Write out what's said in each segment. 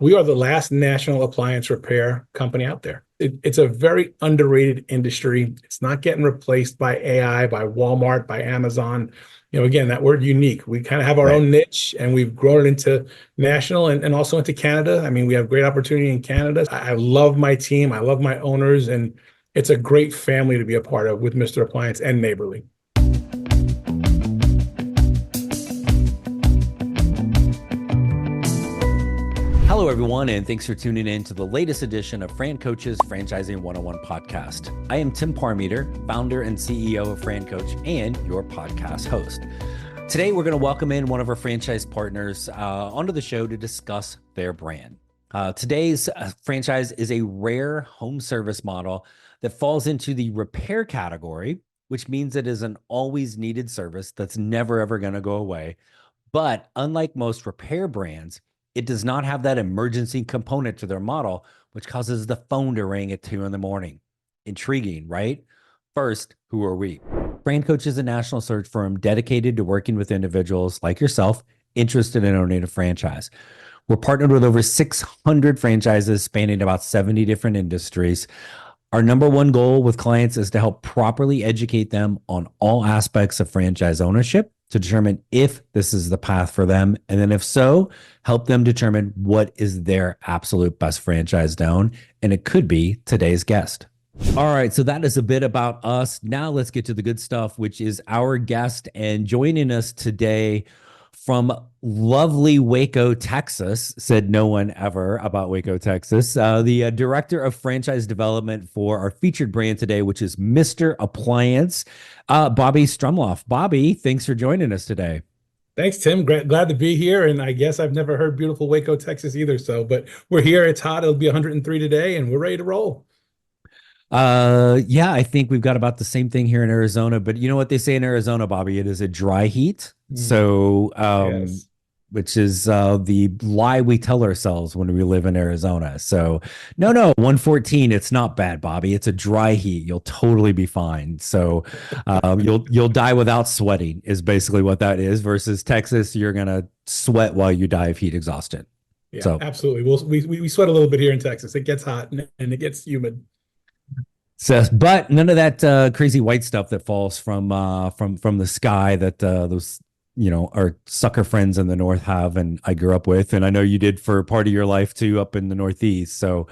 We are the last national appliance repair company out there. It's a very underrated industry. It's not getting replaced by AI, by Walmart, by Amazon. Again, that word unique. We kind of have our Right. own niche and we've grown it into national and also into Canada. I mean, we have great opportunity in Canada. I love my team. I love my owners, and it's a great family to be a part of with Mr. Appliance and Neighborly. Hello, everyone, and thanks for tuning in to the latest edition of Fran Coach's Franchising 101 podcast. I am Tim Parmeter, founder and CEO of Fran Coach and your podcast host. Today, we're going to welcome in one of our franchise partners onto the show to discuss their brand. Today's franchise is a rare home service model that falls into the repair category, which means it is an always needed service that's never, ever going to go away. But unlike most repair brands, it does not have that emergency component to their model, which causes the phone to ring at 2 a.m. Intriguing, right? First, who are we? Fran Coach is a national search firm dedicated to working with individuals like yourself interested in owning a franchise. We're partnered with over 600 franchises spanning about 70 different industries. Our number one goal with clients is to help properly educate them on all aspects of franchise ownership to determine if this is the path for them. And then if so, help them determine what is their absolute best franchise to own. And it could be today's guest. All right, so that is a bit about us. Now let's get to the good stuff, which is our guest. And joining us today from lovely Waco, Texas, said no one ever about Waco, Texas, the director of franchise development for our featured brand today, which is Mr. Appliance, Bobby Strumlauf. Bobby, thanks for joining us today. Thanks, Tim. Glad to be here. And I guess I've never heard beautiful Waco, Texas either. But we're here. It's hot. It'll be 103 today, and we're ready to roll. Yeah, I think we've got about the same thing here in Arizona, but you know what they say in Arizona, Bobby? It is a dry heat. So, Yes. which is the lie we tell ourselves when we live in Arizona. So, no, 114, it's not bad, Bobby. It's a dry heat. You'll totally be fine. So, you'll die without sweating is basically what that is. Versus Texas, you're gonna sweat while you die of heat exhaustion. Yeah, So, absolutely. We sweat a little bit here in Texas. It gets hot and it gets humid. but none of that crazy white stuff that falls from the sky that those our sucker friends in the north have, and I grew up with, and I know you did for part of your life too up in the Northeast. So,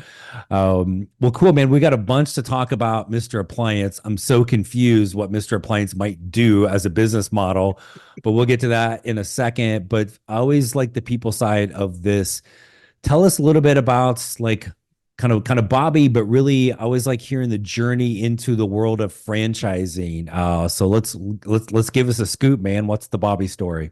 well, cool, man. We got a bunch to talk about Mr. Appliance. I'm so confused what Mr. Appliance might do as a business model, but we'll get to that in a second. But I always like the people side of this. Tell us a little bit about like kind of Bobby, but really I always like hearing the journey into the world of franchising. So let's give us a scoop, man. What's the Bobby story?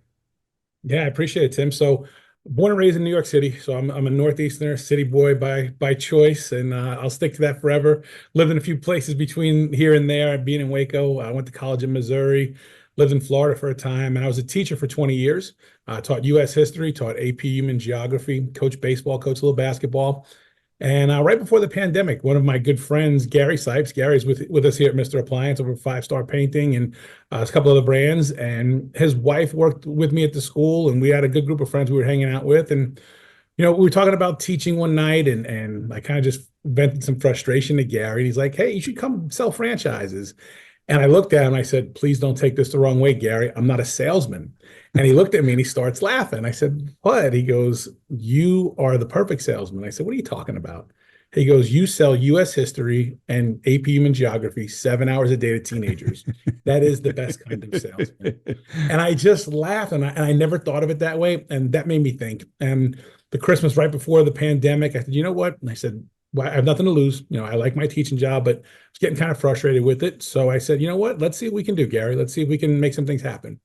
Yeah, I appreciate it, Tim. So, born and raised in New York City, so I'm a Northeasterner, city boy by choice, and I'll stick to that forever. Lived in a few places between here and there. Being in Waco, I went to college in Missouri, lived in Florida for a time, and I was a teacher for 20 years. Taught U.S. history, taught AP Human Geography, coached baseball, coached a little basketball. And right before the pandemic, one of my good friends, Gary Sipes, Gary's with us here at Mr. Appliance over Five Star Painting and a couple other brands. And his wife worked with me at the school, and we had a good group of friends we were hanging out with. And we were talking about teaching one night, and I kind of just vented some frustration to Gary. And he's like, "Hey, you should come sell franchises." And I looked at him, I said, "Please don't take this the wrong way, Gary. I'm not a salesman." And he looked at me and he starts laughing. I said, "What?" He goes, "You are the perfect salesman." I said, "What are you talking about?" He goes, "You sell US history and AP Human Geography 7 hours a day to teenagers. That is the best kind of salesman." And I just laughed, and I never thought of it that way. And that made me think. And the Christmas right before the pandemic, I said, "You know what?" And I said, "Well, I have nothing to lose. I like my teaching job, but I was getting kind of frustrated with it." So I said, "You know what? Let's see what we can do, Gary. Let's see if we can make some things happen."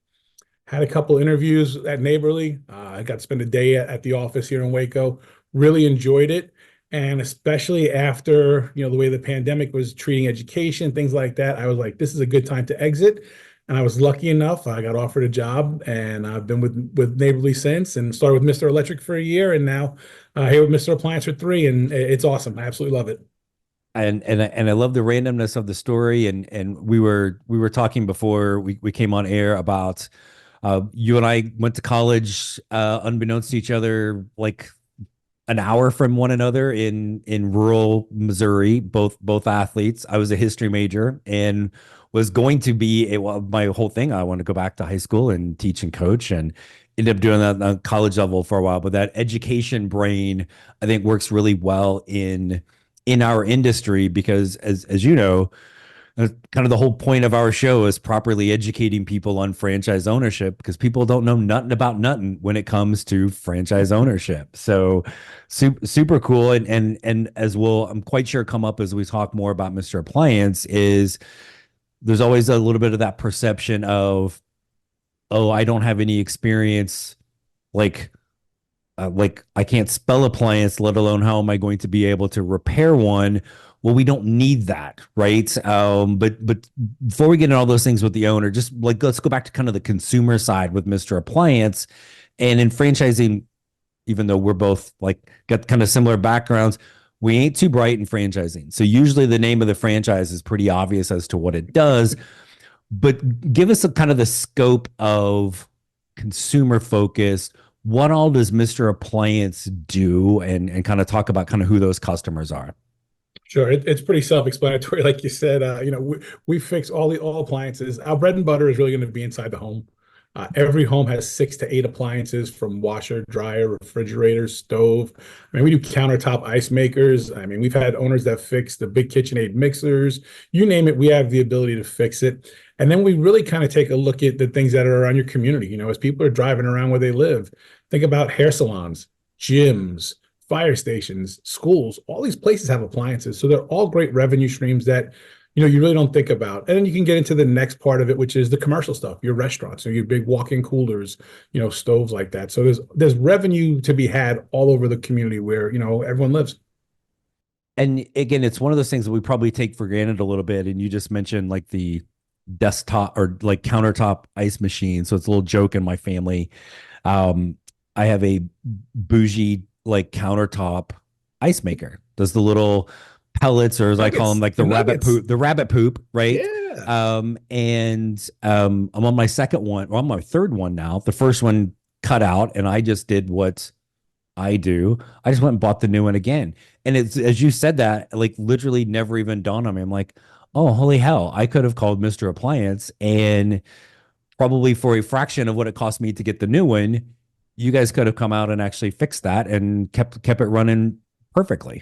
Had a couple interviews at Neighborly. I got to spend a day at the office here in Waco. Really enjoyed it. And especially after, the way the pandemic was treating education, things like that, I was like, this is a good time to exit. And I was lucky enough. I got offered a job, and I've been with Neighborly since, and started with Mr. Electric for a year, and now here with Mr. Appliance for 3. And it's awesome. I absolutely love it. And I love the randomness of the story. And we were talking before we came on air about you and I went to college unbeknownst to each other, like an hour from one another in rural Missouri, both athletes. I was a history major and was going to be well, my whole thing. I want to go back to high school and teach and coach and ended up doing that on college level for a while. But that education brain, I think, works really well in our industry because as you know, kind of the whole point of our show is properly educating people on franchise ownership because people don't know nothing about nothing when it comes to franchise ownership. So super cool. And as will, I'm quite sure come up as we talk more about Mr. Appliance is there's always a little bit of that perception of, oh, I don't have any experience like like I can't spell appliance, let alone how am I going to be able to repair one? Well, we don't need that, right? But before we get into all those things with the owner, just like let's go back to kind of the consumer side with Mr. Appliance. And in franchising, even though we're both like got kind of similar backgrounds, we ain't too bright in franchising. So usually the name of the franchise is pretty obvious as to what it does. But give us a kind of the scope of consumer focused. What all does Mr. Appliance do and kind of talk about kind of who those customers are? Sure, it's pretty self-explanatory. Like you said, we fix all appliances. Our bread and butter is really going to be inside the home. Every home has 6 to 8 appliances, from washer, dryer, refrigerator, stove. I mean, we do countertop ice makers. I mean, we've had owners that fix the big KitchenAid mixers. You name it, we have the ability to fix it. And then we really kind of take a look at the things that are around your community. As people are driving around where they live, think about hair salons, gyms, fire stations, schools. All these places have appliances. So they're all great revenue streams that you really don't think about. And then you can get into the next part of it, which is the commercial stuff, your restaurants, so your big walk-in coolers, stoves like that. So there's revenue to be had all over the community where, everyone lives. And again, it's one of those things that we probably take for granted a little bit. And you just mentioned like the desktop or like countertop ice machine. So it's a little joke in my family. I have a bougie like countertop ice maker. Does the little pellets, or as I call them, like the rabbit poop, right? Yeah. I'm on my second one, or on my third one now. The first one cut out, and I just did what I do. I just went and bought the new one again. And it's as you said that, like literally never even dawned on me. I'm like, oh, holy hell, I could have called Mr. Appliance and probably for a fraction of what it cost me to get the new one, you guys could have come out and actually fixed that and kept it running perfectly.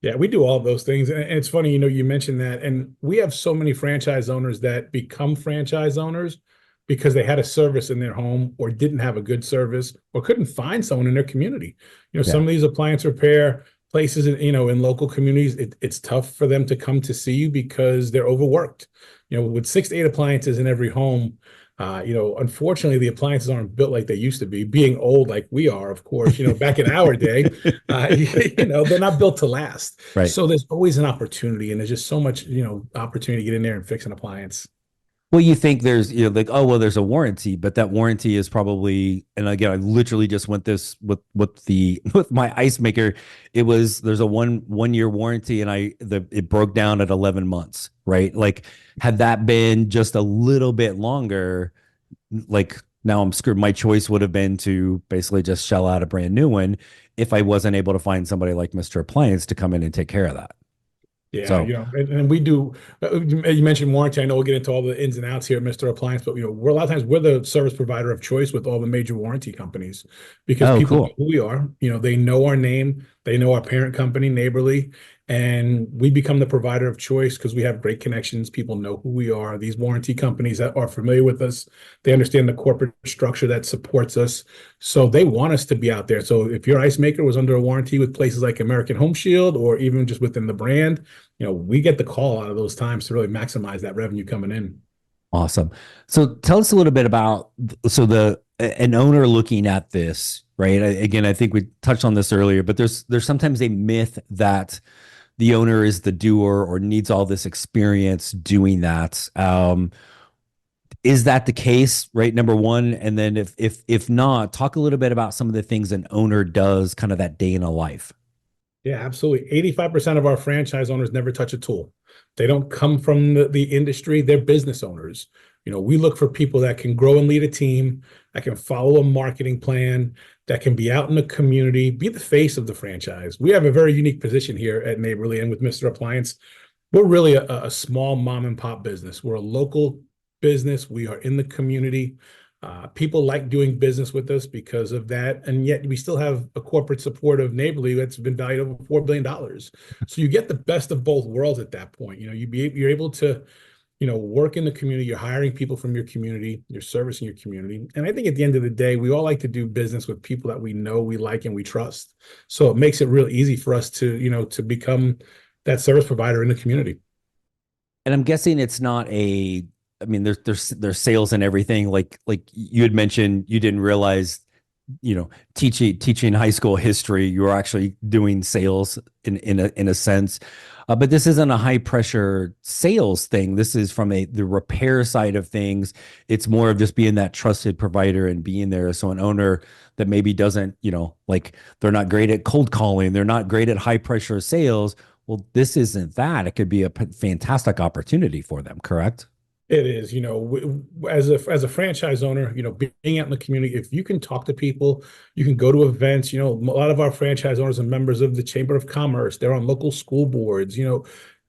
Yeah, we do all of those things. And it's funny, you mentioned that. And we have so many franchise owners that become franchise owners because they had a service in their home or didn't have a good service or couldn't find someone in their community. Some Yeah. of these appliance repair places, in local communities, it's tough for them to come to see you because they're overworked. With 6 to 8 appliances in every home, unfortunately, the appliances aren't built like they used to be. Being old like we are, of course, back in our day, they're not built to last. Right. So there's always an opportunity, and there's just so much, opportunity to get in there and fix an appliance. Well, you think there's, like, oh, well, there's a warranty, but that warranty is probably, and again, I literally just went this with the with my ice maker. There's a one year warranty, and it broke down at 11 months, right? Like, had that been just a little bit longer, like now I'm screwed. My choice would have been to basically just shell out a brand new one if I wasn't able to find somebody like Mr. Appliance to come in and take care of that. Yeah, So, and we do. You mentioned warranty. I know we'll get into all the ins and outs here at Mr. Appliance, but we're a lot of times we're the service provider of choice with all the major warranty companies because oh, people know cool. who we are. They know our name, they know our parent company, Neighborly, and we become the provider of choice because we have great connections. People know who we are. These warranty companies that are familiar with us, they understand the corporate structure that supports us, so they want us to be out there. So if your ice maker was under a warranty with places like American Home Shield or even just within the brand, we get the call out of those times to really maximize that revenue coming in. Awesome. So tell us a little bit about an owner looking at this, right? Again, I think we touched on this earlier, but there's sometimes a myth that the owner is the doer or needs all this experience doing that. Is that the case, right? Number one, and then if not, talk a little bit about some of the things an owner does, kind of that day in a life. Yeah, absolutely. 85% of our franchise owners never touch a tool. They don't come from the industry. They're business owners. We look for people that can grow and lead a team, that can follow a marketing plan, that can be out in the community, be the face of the franchise. We have a very unique position here at Neighborly and with Mr. Appliance. We're really a small mom and pop business. We're a local business. We are in the community. People like doing business with us because of that. And yet we still have a corporate support of Neighborly that's been valued over $4 billion. So you get the best of both worlds at that point. You're able to, work in the community. You're hiring people from your community. You're servicing your community. And I think at the end of the day, we all like to do business with people that we know, we like, and we trust. So it makes it real easy for us to become that service provider in the community. And I'm guessing it's not there's sales and everything. Like you had mentioned, you didn't realize, teaching high school history, you were actually doing sales in a sense. But this isn't a high pressure sales thing. This is from the repair side of things. It's more of just being that trusted provider and being there. So an owner that maybe doesn't, they're not great at cold calling, they're not great at high pressure sales. Well, this isn't that. It could be a fantastic opportunity for them, correct? It is, as a franchise owner, being out in the community, if you can talk to people, you can go to events. A lot of our franchise owners are members of the Chamber of Commerce. They're on local school boards.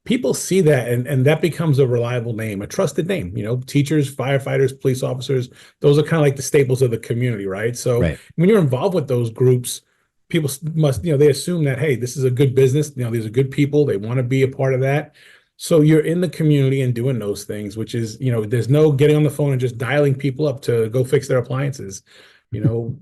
People see that, and that becomes a reliable name, a trusted name. Teachers, firefighters, police officers, those are kind of like the staples of the community, right? So Right. When you're involved with those groups, people must, they assume that, hey, this is a good business. These are good people. They want to be a part of that. So you're in the community and doing those things, which is, there's no getting on the phone and just dialing people up to go fix their appliances. You're going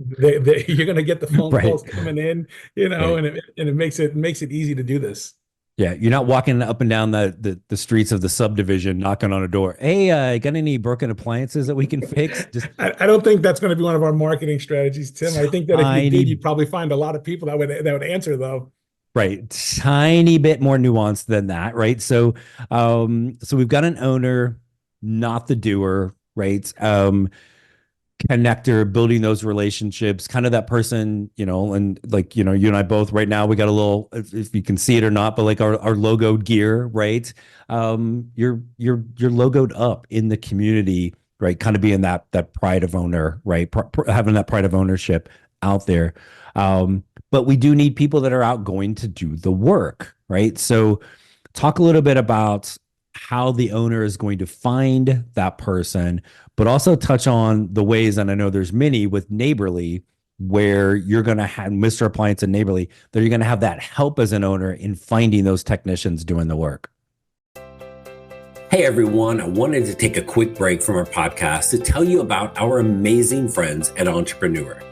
to get the phone Right. calls coming in, Right. and it makes it easy to do this. Yeah, you're not walking up and down the streets of the subdivision knocking on a door. Hey, got any broken appliances that we can fix? Just I don't think that's going to be one of our marketing strategies, Tim. I think that if you did, you'd probably find a lot of people that would answer, though. Right, tiny bit more nuanced than that, right? So we've got an owner, not the doer, right? Connector, building those relationships, kind of that person, and like, you and I both right now, we got a little, if you can see it or not, but like our logoed gear, right? You're logoed up in the community, right? Kind of being that pride of owner, right? Having that pride of ownership out there. But we do need people that are out going to do the work, right? So talk a little bit about how the owner is going to find that person, but also touch on the ways, and I know there's many with Neighborly, where you're going to have Mr. Appliance and Neighborly, that you're going to have that help as an owner in finding those technicians doing the work. Hey everyone, I wanted to take a quick break from our podcast to tell you about our amazing friends at Entrepreneur.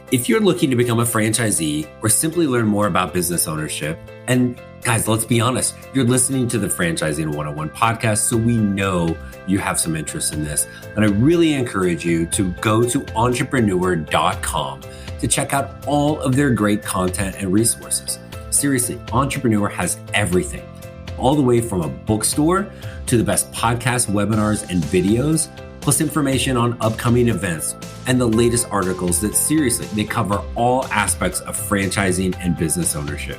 If you're looking to become a franchisee or simply learn more about business ownership, and guys, let's be honest, you're listening to the Franchising 101 podcast, so we know you have some interest in this. And I really encourage you to go to entrepreneur.com to check out all of their great content and resources. Seriously, Entrepreneur has everything, all the way from a bookstore to the best podcasts, webinars, and videos, plus information on upcoming events and the latest articles that seriously, they cover all aspects of franchising and business ownership.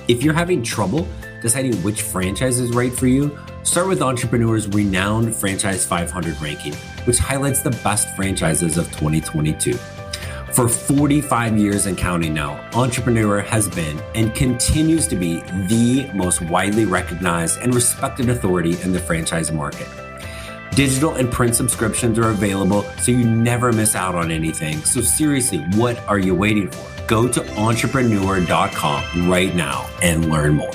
If you're having trouble deciding which franchise is right for you, start with Entrepreneur's renowned Franchise 500 ranking, which highlights the best franchises of 2022. For 45 years and counting now, Entrepreneur has been and continues to be the most widely recognized and respected authority in the franchise market. Digital and print subscriptions are available, so you never miss out on anything. So seriously, what are you waiting for? Go to entrepreneur.com right now and learn more.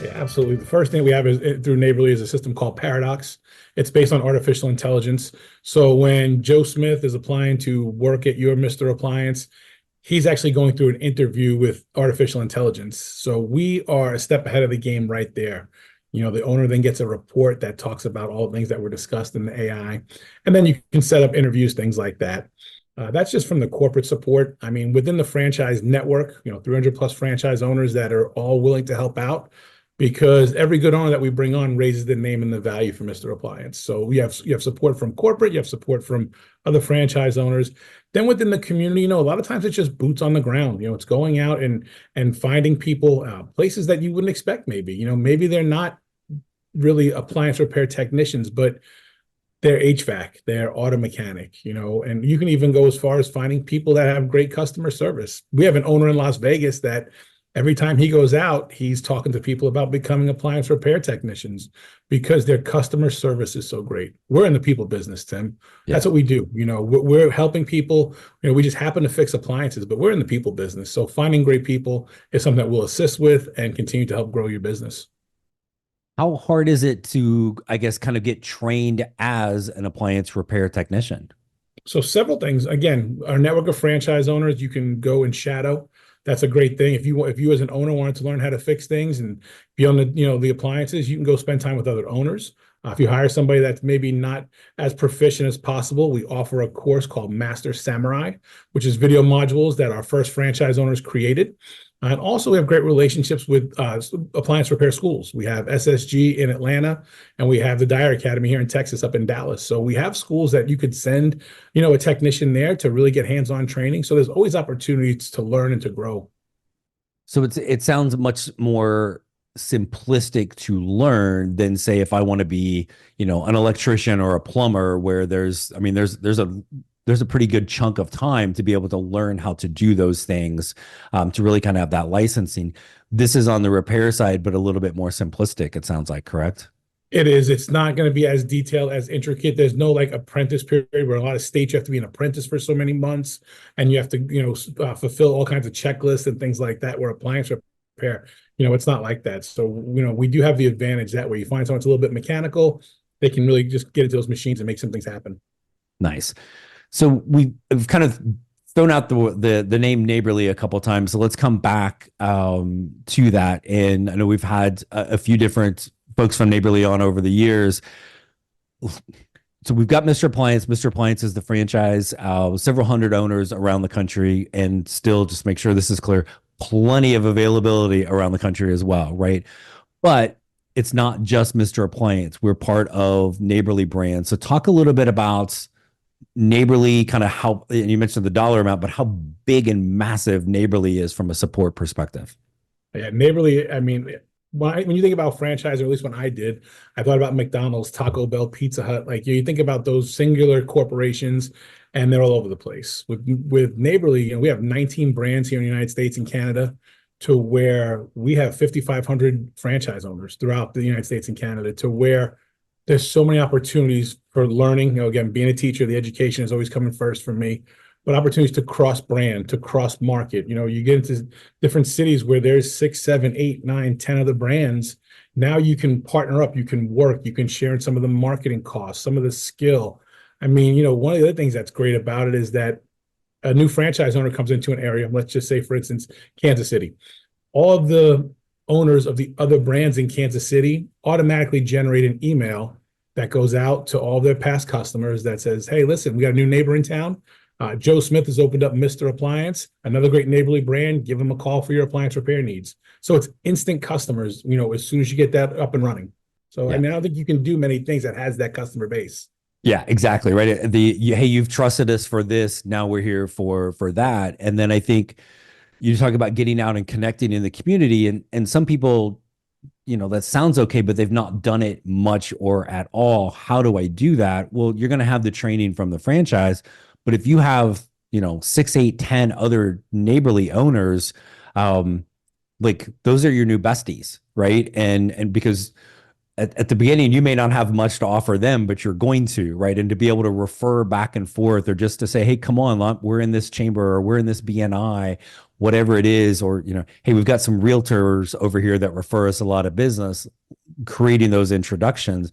Yeah, absolutely. The first thing we have is through Neighborly is a system called Paradox. It's based on artificial intelligence. So when Joe Smith is applying to work at your Mr. Appliance, he's actually going through an interview with artificial intelligence. So we are a step ahead of the game right there. The owner then gets a report that talks about all the things that were discussed in the AI. And then you can set up interviews, things like that. That's just from the corporate support. I mean, within the franchise network, 300 plus franchise owners that are all willing to help out. because every good owner that we bring on raises the name and the value for Mr. Appliance. So you have support from corporate, you have support from other franchise owners. Then within the community, a lot of times it's just boots on the ground. It's going out and finding people, places that you wouldn't expect. Maybe they're not really appliance repair technicians, but they're HVAC, they're auto mechanic, and you can even go as far as finding people that have great customer service. We have an owner in Las Vegas that every time he goes out, he's talking to people about becoming appliance repair technicians because their customer service is so great. We're in the people business, Tim. Yeah. That's what we do. We're helping people. We just happen to fix appliances, but we're in the people business. So finding great people is something that we'll assist with and continue to help grow your business. How hard is it to, I guess, kind of get trained as an appliance repair technician? So several things. Again, our network of franchise owners, you can go and shadow. That's a great thing. If you as an owner wanted to learn how to fix things and be on the appliances, you can go spend time with other owners. If you hire somebody that's maybe not as proficient as possible, we offer a course called Master Samurai, which is video modules that our first franchise owners created. And also we have great relationships with appliance repair schools. We have SSG in Atlanta, and we have the Dyer Academy here in Texas up in Dallas. So we have schools that you could send, a technician there to really get hands-on training. So there's always opportunities to learn and to grow. So it sounds much more simplistic to learn than, say, if I want to be, an electrician or a plumber, where there's a pretty good chunk of time to be able to learn how to do those things, to really kind of have that licensing. This is on the repair side, but a little bit more simplistic, it sounds like, correct? It is. It's not going to be as detailed, as intricate. There's no apprentice period where a lot of states you have to be an apprentice for so many months, and you have to, fulfill all kinds of checklists and things like that. Where appliance repair, it's not like that. So, we do have the advantage that way. You find someone that's a little bit mechanical, they can really just get into those machines and make some things happen. Nice. So we've kind of thrown out the name Neighborly a couple of times. So let's come back to that. And I know we've had a few different folks from Neighborly on over the years. So we've got Mr. Appliance. Mr. Appliance is the franchise, several hundred owners around the country, and still, just make sure this is clear, plenty of availability around the country as well, right? But it's not just Mr. Appliance. We're part of Neighborly brand. So talk a little bit about Neighborly, kind of how, and you mentioned the dollar amount, but how big and massive Neighborly is from a support perspective. Yeah, Neighborly, when you think about franchise, or at least when I did, I thought about McDonald's, Taco Bell, Pizza Hut. You think about those singular corporations, and they're all over the place. With Neighborly, we have 19 brands here in the United States and Canada, to where we have 5,500 franchise owners throughout the United States and Canada, to where there's so many opportunities for learning. Again, being a teacher, the education is always coming first for me, but opportunities to cross brand, to cross market. You get into different cities where there's 6, 7, 8, 9, 10 other brands. Now you can partner up, you can work, you can share in some of the marketing costs, some of the skill. One of the other things that's great about it is that a new franchise owner comes into an area, let's just say, for instance, Kansas City. All of the owners of the other brands in Kansas City automatically generate an email that goes out to all their past customers that says, hey, listen, we got a new neighbor in town. Joe Smith has opened up Mr. Appliance, another great Neighborly brand. Give them a call for your appliance repair needs. So it's instant customers, as soon as you get that up and running. So, yeah. I don't think you can do many things that has that customer base. Yeah, exactly. Right. Hey, you've trusted us for this. Now we're here for that. And then I think you talk about getting out and connecting in the community, and some people, that sounds okay, but they've not done it much or at all. How do I do that? Well, you're going to have the training from the franchise, but if you have, 6, 8, 10 other Neighborly owners, those are your new besties, right? And because at the beginning, you may not have much to offer them, but you're going to, right? And to be able to refer back and forth, or just to say, hey, come on, we're in this chamber, or we're in this BNI, whatever it is, or, hey, we've got some realtors over here that refer us a lot of business, creating those introductions.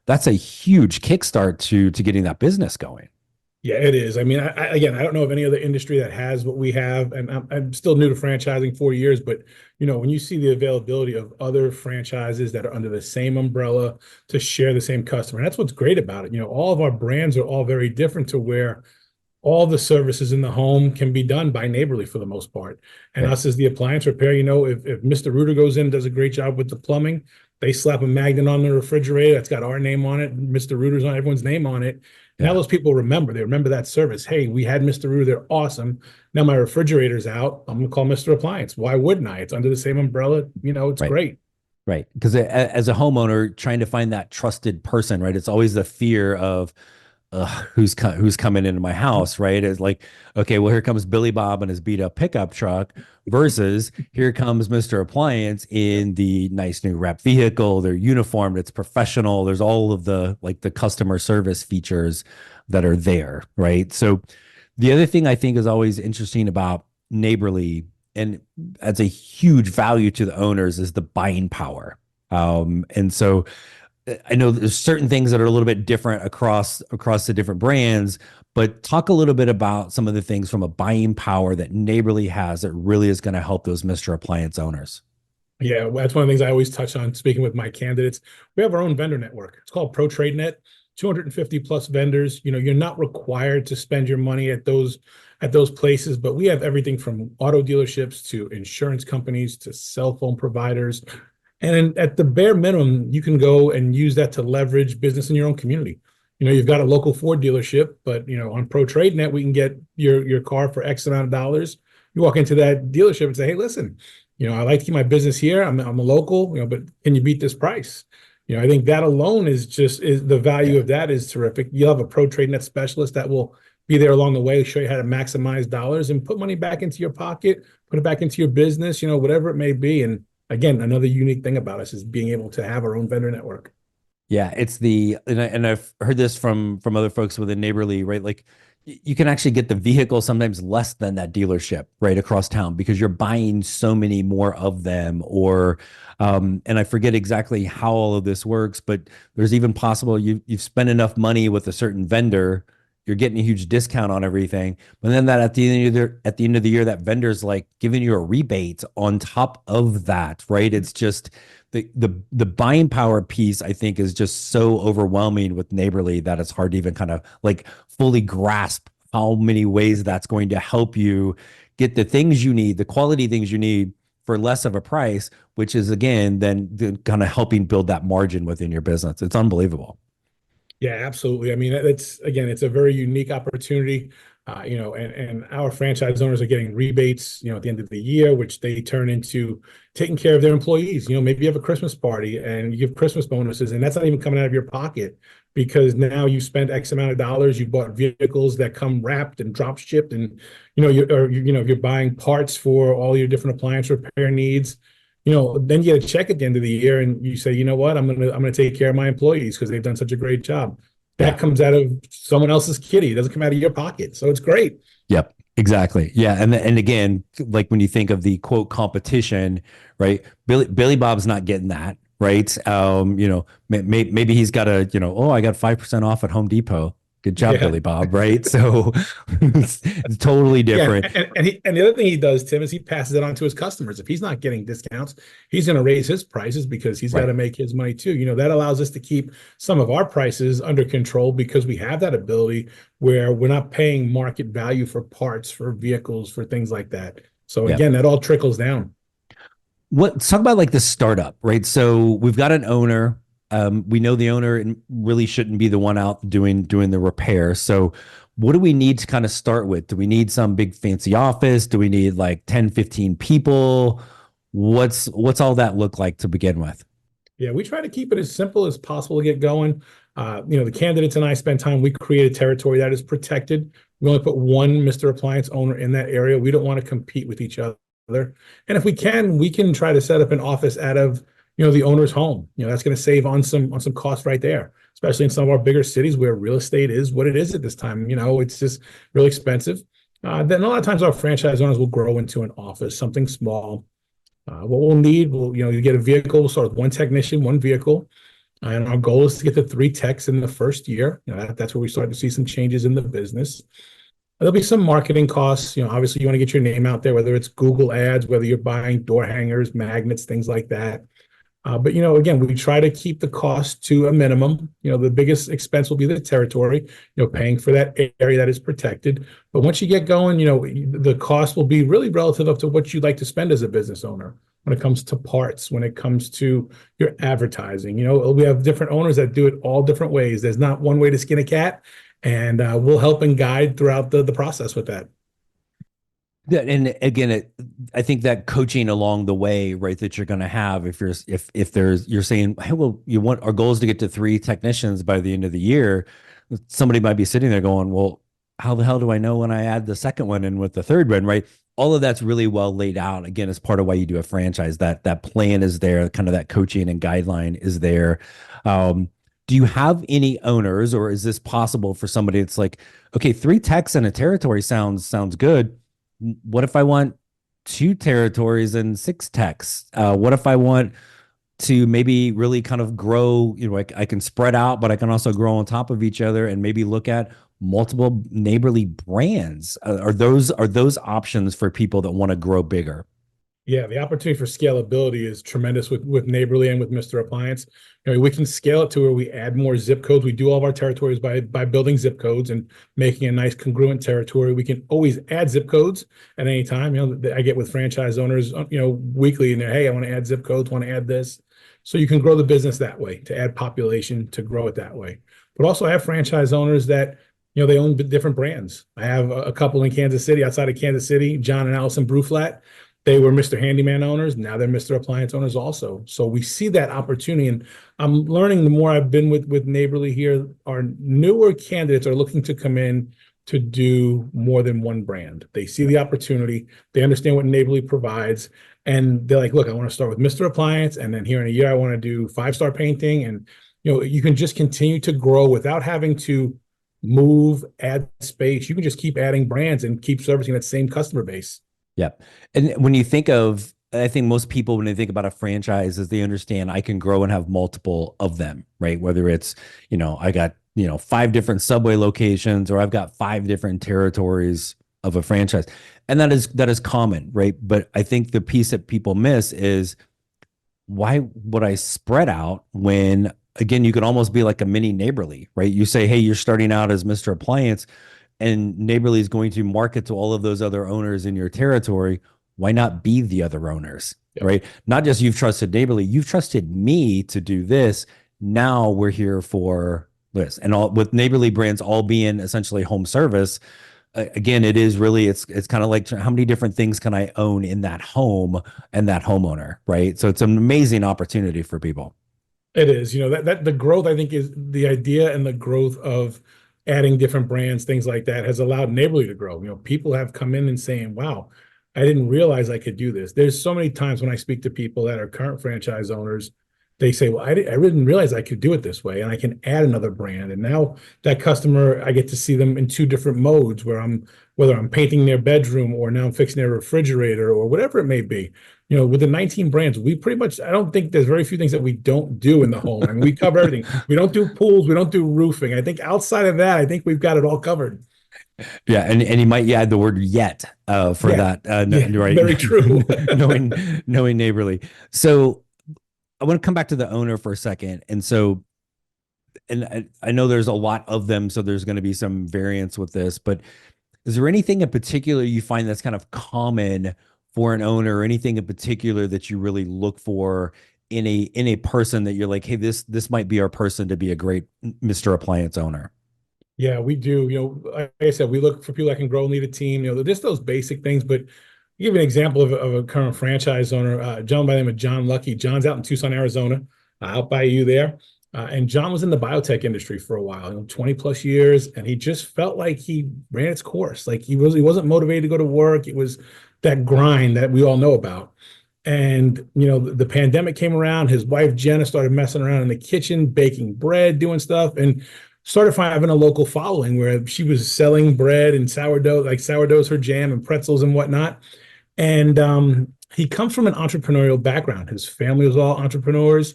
That's a huge kickstart to getting that business going. Yeah, it is. I don't know of any other industry that has what we have, and I'm still new to franchising, 4 years, but when you see the availability of other franchises that are under the same umbrella to share the same customer, and that's what's great about it. All of our brands are all very different, to where all the services in the home can be done by Neighborly for the most part. And Right. us as the appliance repair, if Mr. Rooter goes in and does a great job with the plumbing, they slap a magnet on the refrigerator that's got our name on it, Mr. Rooter's on everyone's name on it. Now Yeah. those people remember, they remember that service. Hey, we had Mr. Rooter, they're awesome. Now my refrigerator's out. I'm gonna call Mr. Appliance. Why wouldn't I? It's under the same umbrella. It's Right. great. Right. Because as a homeowner, trying to find that trusted person, right? It's always the fear of who's coming into my house, right? It's like, okay, well, here comes Billy Bob and his beat up pickup truck versus here comes Mr. Appliance in the nice new wrap vehicle. They're uniformed, it's professional. There's all of the customer service features that are there, right? So the other thing I think is always interesting about Neighborly and adds a huge value to the owners is the buying power. And so I know there's certain things that are a little bit different across the different brands, but talk a little bit about some of the things from a buying power that Neighborly has that really is going to help those Mr. Appliance owners. Yeah, that's one of the things I always touch on speaking with my candidates. We have our own vendor network. It's called Pro Trade Net, 250 plus vendors. You're not required to spend your money at those places, but we have everything from auto dealerships to insurance companies to cell phone providers. And at the bare minimum, you can go and use that to leverage business in your own community. You've got a local Ford dealership, but on Pro Trade Net, we can get your car for X amount of dollars. You walk into that dealership and say, "Hey, listen, I like to keep my business here. I'm a local, but can you beat this price?" I think that alone is the value of that is terrific. You'll have a Pro Trade Net specialist that will be there along the way, show you how to maximize dollars and put money back into your pocket, put it back into your business, whatever it may be. And again, another unique thing about us is being able to have our own vendor network. Yeah, it's and I've heard this from other folks within Neighborly, right? Like you can actually get the vehicle sometimes less than that dealership right across town because you're buying so many more of them or and I forget exactly how all of this works, but there's even possible you've spent enough money with a certain vendor, you're getting a huge discount on everything. But then that at the end of the year, that vendor's like giving you a rebate on top of that, right? It's just the buying power piece, I think, is just so overwhelming with Neighborly that it's hard to even kind of like fully grasp how many ways that's going to help you get the things you need, the quality things you need for less of a price, which is again, then kind of helping build that margin within your business. It's unbelievable. Yeah, absolutely. I mean, it's a very unique opportunity. And our franchise owners are getting rebates, at the end of the year, which they turn into taking care of their employees. Maybe you have a Christmas party and you give Christmas bonuses, and that's not even coming out of your pocket because now you spent X amount of dollars. You bought vehicles that come wrapped and drop shipped, and you're buying parts for all your different appliance repair needs. Then you get a check at the end of the year and you say, you know what, I'm gonna take care of my employees because they've done such a great job. That comes out of someone else's kitty. It doesn't come out of your pocket. So it's great. Yep, exactly. Yeah. And again, like when you think of the quote competition, right? Billy Bob's not getting that, right? Maybe he's got I got 5% off at Home Depot. Good job, Billy Bob, right? So it's totally different. Yeah, and the other thing he does, Tim, is he passes it on to his customers. If he's not getting discounts, he's going to raise his prices because he's got to make his money too. That allows us to keep some of our prices under control because we have that ability where we're not paying market value for parts, for vehicles, for things like that. So again, that all trickles down. Let's talk about like the startup, right? So we've got an owner. We know the owner really shouldn't be the one out doing the repair. So what do we need to kind of start with? Do we need some big fancy office? Do we need like 10, 15 people? What's all that look like to begin with? Yeah, we try to keep it as simple as possible to get going. The candidates and I spend time, we create a territory that is protected. We only put one Mr. Appliance owner in that area. We don't want to compete with each other. And if we can try to set up an office out of the owner's home. That's going to save on some costs right there, especially in some of our bigger cities where real estate is what it is at this time. It's just really expensive. Then a lot of times our franchise owners will grow into an office, something small. What we'll need, you get a vehicle. We'll start with one technician, one vehicle. And our goal is to get to 3 techs in the first year. That's where we start to see some changes in the business. There'll be some marketing costs. Obviously you want to get your name out there, whether it's Google ads, whether you're buying door hangers, magnets, things like that. But again, we try to keep the cost to a minimum. The biggest expense will be the territory, paying for that area that is protected. But once you get going, the cost will be really relative up to what you'd like to spend as a business owner when it comes to parts, when it comes to your advertising. We have different owners that do it all different ways. There's not one way to skin a cat, and we'll help and guide throughout the process with that. Yeah, and again, I think that coaching along the way, right, that you're going to have if there's you're saying, hey, well, you want our goal is to get to 3 technicians by the end of the year. Somebody might be sitting there going, well, how the hell do I know when I add the second one in with the third one, right? All of that's really well laid out. Again, as part of why you do a franchise, that plan is there, kind of that coaching and guideline is there. Do you have any owners, or is this possible for somebody that's like, okay, 3 techs in a territory sounds good. What if I want 2 territories and 6 techs? What if I want to maybe really kind of grow, I can spread out, but I can also grow on top of each other and maybe look at multiple neighborly brands. Are those options for people that want to grow bigger? Yeah, the opportunity for scalability is tremendous with Neighborly and with Mr. Appliance. We can scale it to where we add more zip codes. We do all of our territories by building zip codes and making a nice congruent territory. We can always add zip codes at any time. I get with franchise owners, weekly, and they're, hey, I want to add zip codes, want to add this. So you can grow the business that way, to add population, to grow it that way. But also I have franchise owners that, they own different brands. I have a couple in Kansas City, outside of Kansas City, John and Allison Bruflat. They were Mr. Handyman owners. Now they're Mr. Appliance owners also. So we see that opportunity. And I'm learning the more I've been with Neighborly here, our newer candidates are looking to come in to do more than one brand. They see the opportunity. They understand what Neighborly provides. And they're like, look, I want to start with Mr. Appliance. And then here in a year, I want to do 5-star painting. And, you can just continue to grow without having to move, add space. You can just keep adding brands and keep servicing that same customer base. Yeah. And when you think of, I think most people, when they think about a franchise, is they understand I can grow and have multiple of them, right? Whether it's, I got, 5 different Subway locations, or I've got 5 different territories of a franchise. And that is common, right? But I think the piece that people miss is, why would I spread out when, again, you could almost be like a mini Neighborly, right? You say, hey, you're starting out as Mr. Appliance, and Neighborly is going to market to all of those other owners in your territory. Why not be the other owners, right? Not just you've trusted Neighborly, you've trusted me to do this. Now we're here for this. And all with Neighborly brands all being essentially home service, again, it is really, it's kind of like, how many different things can I own in that home and that homeowner, right? So it's an amazing opportunity for people. It is, that the growth, I think, is the idea, and the growth of adding different brands, things like that, has allowed Neighborly to grow. People have come in and saying, wow, I didn't realize I could do this. There's so many times when I speak to people that are current franchise owners, they say, well, I didn't realize I could do it this way, and I can add another brand. And now that customer, I get to see them in 2 different modes, where whether I'm painting their bedroom, or now I'm fixing their refrigerator, or whatever it may be. With the 19 brands, we pretty much, I don't think there's very few things that we don't do in the home. I mean, we cover everything. We don't do pools. We don't do roofing. I think outside of that, I think we've got it all covered. Yeah, and you might add the word "yet" for that, right? Very true. knowing Neighborly. So I want to come back to the owner for a second. And so, and I know there's a lot of them, so there's going to be some variance with this, but is there anything in particular you find that's kind of common for an owner, or anything in particular that you really look for in a person that you're like, hey, this might be our person to be a great Mr. Appliance owner? Yeah, we do. Like I said, we look for people that can grow and lead a team, just those basic things. But give an example of a current franchise owner, a gentleman by the name of John Lucky. John's out in Tucson, Arizona, out by you there. And John was in the biotech industry for a while, 20 plus years. And he just felt like he ran its course. Like he wasn't motivated to go to work. It was that grind that we all know about. And, the pandemic came around. His wife, Jenna, started messing around in the kitchen, baking bread, doing stuff, and started having a local following where she was selling bread and sourdough, like sourdough's her jam, and pretzels and whatnot. And he comes from an entrepreneurial background. His family was all entrepreneurs.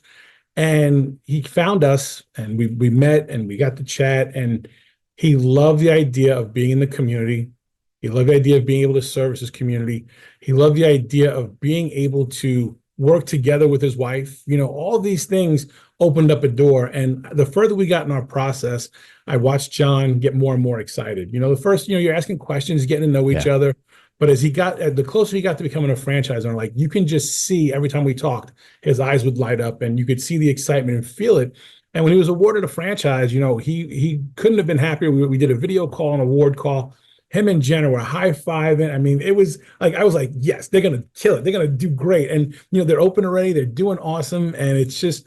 And he found us, and we met, and we got to chat, and he loved the idea of being in the community. He loved the idea of being able to service his community. He loved the idea of being able to work together with his wife. All these things opened up a door. And the further we got in our process, I watched John get more and more excited. The first, you're asking questions, getting to know each Yeah. other. But as the closer he got to becoming a franchise owner, like you can just see every time we talked, his eyes would light up and you could see the excitement and feel it. And when he was awarded a franchise, he couldn't have been happier. We did a video call, an award call. Him and Jenna were high-fiving. I mean, it was like, I was like, yes, they're going to kill it. They're going to do great. And, they're open already. They're doing awesome. And it's just,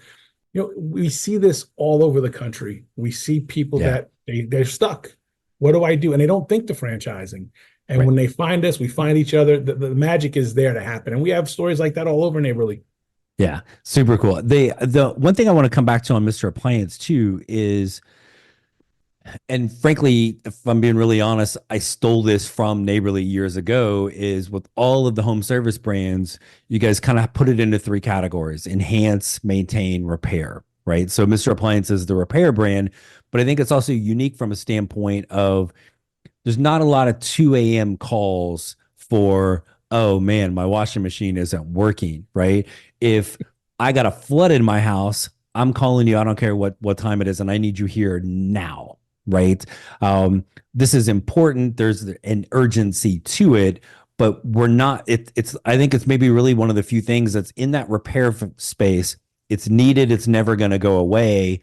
we see this all over the country. We see people that they're stuck. What do I do? And they don't think to franchising. And when they find us, we find each other. The magic is there to happen. And we have stories like that all over Neighborly. Yeah, super cool. The one thing I want to come back to on Mr. Appliance too is, and frankly, if I'm being really honest, I stole this from Neighborly years ago, is with all of the home service brands, you guys kind of put it into three categories: enhance, maintain, repair, right? So Mr. Appliance is the repair brand, but I think it's also unique from a standpoint of there's not a lot of 2 a.m. calls for, oh man, my washing machine isn't working, right? If I got a flood in my house, I'm calling you. I don't care what time it is, and I need you here now, right? This is important. There's an urgency to it, but we're not. It's. I think it's maybe really one of the few things that's in that repair space. It's needed. It's never going to go away,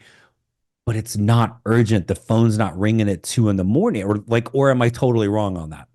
but it's not urgent. The phone's not ringing at 2 a.m, or am I totally wrong on that?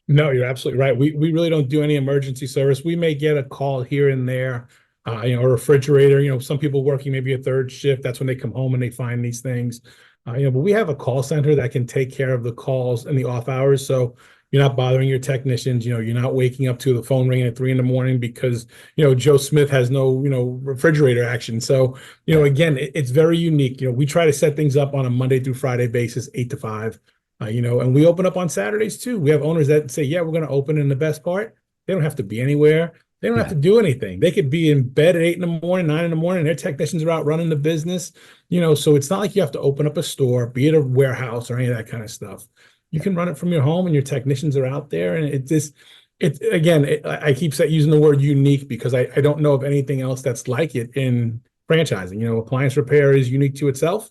No, you're absolutely right. We really don't do any emergency service. We may get a call here and there, a refrigerator. Some people working maybe a third shift. That's when they come home and they find these things. But we have a call center that can take care of the calls in the off hours. So you're not bothering your technicians. You're not waking up to the phone ringing at 3 a.m. because, Joe Smith has no, refrigerator action. So, again, it's very unique. We try to set things up on a Monday through Friday basis, 8 to 5. And we open up on Saturdays too. We have owners that say, yeah, we're going to open. And the best part, they don't have to be anywhere. They don't have to do anything. They could be in bed at 8 in the morning, 9 in the morning. Their technicians are out running the business. So it's not like you have to open up a store, be it a warehouse or any of that kind of stuff. You can run it from your home and your technicians are out there. And I keep using the word unique because I don't know of anything else that's like it in franchising. Appliance repair is unique to itself,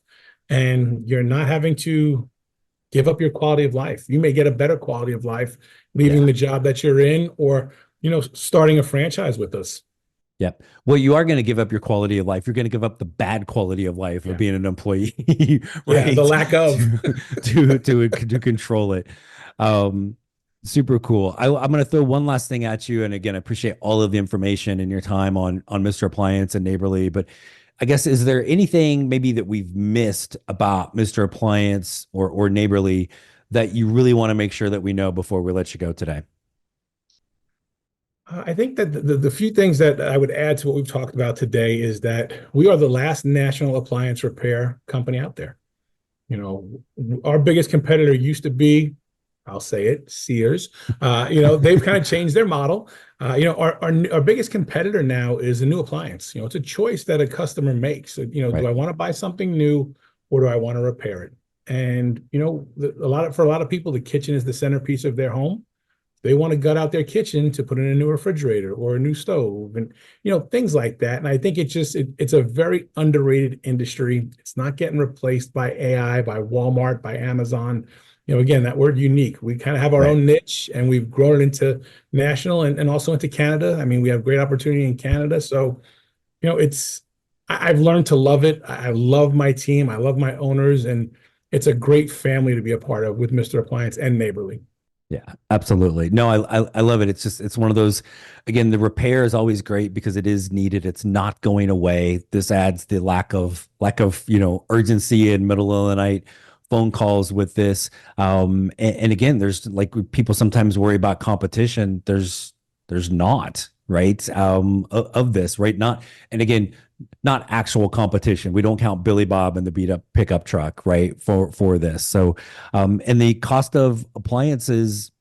and you're not having to give up your quality of life. You may get a better quality of life leaving the job that you're in or, starting a franchise with us. Yep. Well, you are going to give up your quality of life. You're going to give up the bad quality of life of being an employee, right? Yeah, the lack of to control it. Super cool. I'm going to throw one last thing at you. And again, I appreciate all of the information and your time on Mr. Appliance and Neighborly, but I guess, is there anything maybe that we've missed about Mr. Appliance or Neighborly that you really want to make sure that we know before we let you go today? I think that the few things that I would add to what we've talked about today is that we are the last national appliance repair company out there. Our biggest competitor used to be, I'll say it, Sears. They've kind of changed their model. Our biggest competitor now is a new appliance. It's a choice that a customer makes. Right. Do I want to buy something new or do I want to repair it? And, for a lot of people, the kitchen is the centerpiece of their home. They want to gut out their kitchen to put in a new refrigerator or a new stove and, things like that. And I think it's a very underrated industry. It's not getting replaced by AI, by Walmart, by Amazon. Again, that word unique. We kind of have our own niche and we've grown it into national and also into Canada. I mean, we have great opportunity in Canada. So, I've learned to love it. I love my team. I love my owners, and it's a great family to be a part of with Mr. Appliance and Neighborly. Yeah, absolutely. No, I love it. It's one of those, again, the repair is always great because it is needed. It's not going away. This adds the lack of, urgency in middle of the night phone calls with this. And again, there's people sometimes worry about competition. There's not, right? Of this, right? And again, not actual competition. We don't count Billy Bob and the beat up pickup truck, right? For this. So, and the cost of appliances,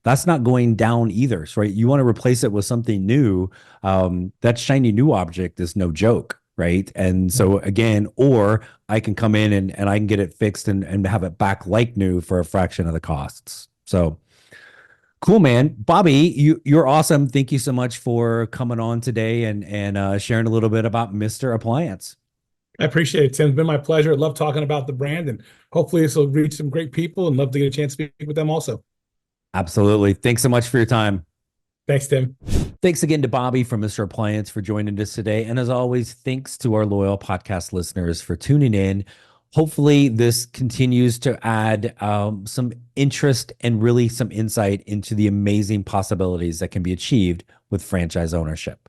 that's not going down either. So, right. You want to replace it with something new. That shiny new object is no joke. Right. And so again, or I can come in and I can get it fixed and have it back like new for a fraction of the costs. So Cool, man. Bobby, you're awesome. Thank you so much for coming on today and sharing a little bit about Mr. Appliance. I appreciate it, Tim. It's been my pleasure. I love talking about the brand, and hopefully this will reach some great people, and love to get a chance to speak with them also. Absolutely. Thanks so much for your time. Thanks, Tim. Thanks again to Bobby from Mr. Appliance for joining us today. And as always, thanks to our loyal podcast listeners for tuning in. Hopefully, this continues to add some interest and really some insight into the amazing possibilities that can be achieved with franchise ownership.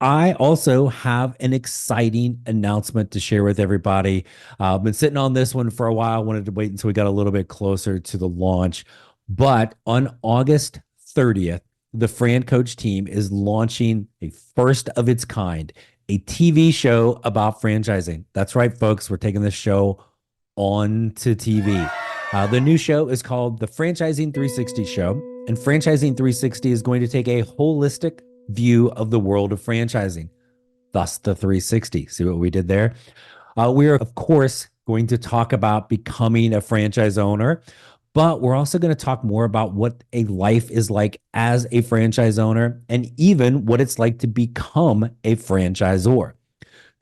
I also have an exciting announcement to share with everybody. I've been sitting on this one for a while. Wanted to wait until we got a little bit closer to the launch. But on August 30th, the Fran Coach team is launching a first of its kind, a TV show about franchising. That's right, folks. We're taking this show on to TV. The new show is called the Franchising 360 Show, and Franchising 360 is going to take a holistic view of the world of franchising, thus the 360. See what we did there? We are, of course, going to talk about becoming a franchise owner, but we're also going to talk more about what a life is like as a franchise owner and even what it's like to become a franchisor.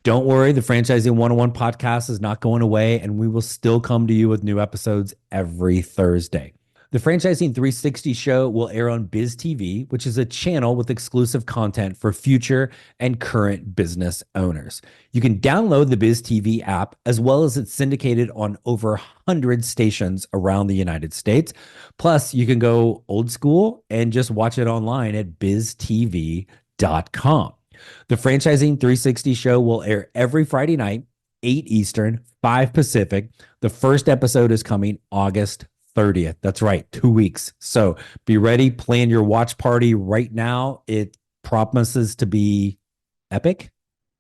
Don't worry, the Franchising 101 podcast is not going away, and we will still come to you with new episodes every Thursday. The Franchising 360 show will air on Biz TV, which is a channel with exclusive content for future and current business owners. You can download the Biz TV app, as well as it's syndicated on over 100 stations around the United States. Plus, you can go old school and just watch it online at biztv.com. The Franchising 360 show will air every Friday night, 8 Eastern, 5 Pacific. The first episode is coming August 30th. That's right, 2 weeks. So be ready, plan your watch party right now. It promises to be epic,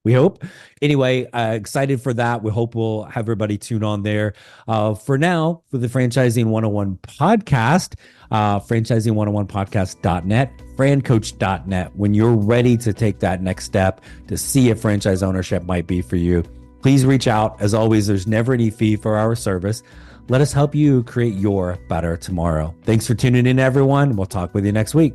we hope. Anyway, excited for that. We hope we'll have everybody tune on there. For now, for the Franchising 101 podcast, franchising101podcast.net, francoach.net. When you're ready to take that next step to see if franchise ownership might be for you, please reach out. As always, there's never any fee for our service. Let us help you create your better tomorrow. Thanks for tuning in, everyone. We'll talk with you next week.